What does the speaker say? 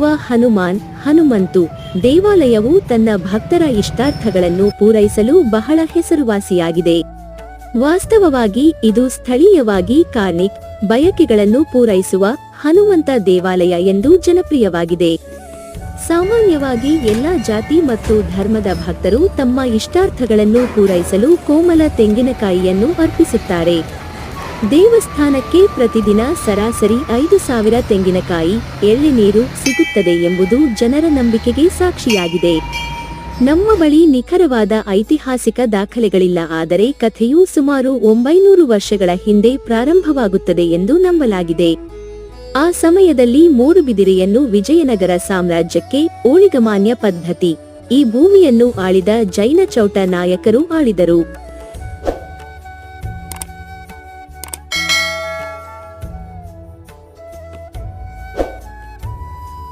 ಪೂಜಿಸುವ ಹನುಮಂತು ದೇವಾಲಯವು ತನ್ನ ಭಕ್ತರ ಇಷ್ಟಾರ್ಥಗಳನ್ನು ಪೂರೈಸಲು ಬಹಳ ಹೆಸರುವಾಸಿಯಾಗಿದೆ. ವಾಸ್ತವವಾಗಿ ಇದು ಸ್ಥಳೀಯವಾಗಿ ಕಾರ್ನಿಕ್ ಬಯಕೆಗಳನ್ನು ಪೂರೈಸುವ ಹನುಮಂತ ದೇವಾಲಯ ಎಂದು ಜನಪ್ರಿಯವಾಗಿದೆ. ಸಾಮಾನ್ಯವಾಗಿ ಎಲ್ಲಾ ಜಾತಿ ಮತ್ತು ಧರ್ಮದ ಭಕ್ತರು ತಮ್ಮ ಇಷ್ಟಾರ್ಥಗಳನ್ನು ಪೂರೈಸಲು ಕೋಮಲ ತೆಂಗಿನಕಾಯಿಯನ್ನು ಅರ್ಪಿಸುತ್ತಾರೆ. ದೇವಸ್ಥಾನಕ್ಕೆ ಪ್ರತಿದಿನ ಸರಾಸರಿ 5,000 ತೆಂಗಿನಕಾಯಿ ಎಳ್ಳೆನೀರು ಸಿಗುತ್ತದೆ ಎಂಬುದು ಜನರ ನಂಬಿಕೆಗೆ ಸಾಕ್ಷಿಯಾಗಿದೆ. ನಮ್ಮ ಬಳಿ ನಿಖರವಾದ ಐತಿಹಾಸಿಕ ದಾಖಲೆಗಳಿಲ್ಲ, ಆದರೆ ಕಥೆಯು ಸುಮಾರು 900 ವರ್ಷಗಳ ಹಿಂದೆ ಪ್ರಾರಂಭವಾಗುತ್ತದೆ ಎಂದು ನಂಬಲಾಗಿದೆ. ಆ ಸಮಯದಲ್ಲಿ ಮೂಡುಬಿದಿರೆಯನ್ನು ವಿಜಯನಗರ ಸಾಮ್ರಾಜ್ಯಕ್ಕೆ ಊಳಿಗಮಾನ್ಯ ಪದ್ಧತಿ ಈ ಭೂಮಿಯನ್ನು ಆಳಿದ ಜೈನ ಚೌಟ ನಾಯಕರು ಆಳಿದರು.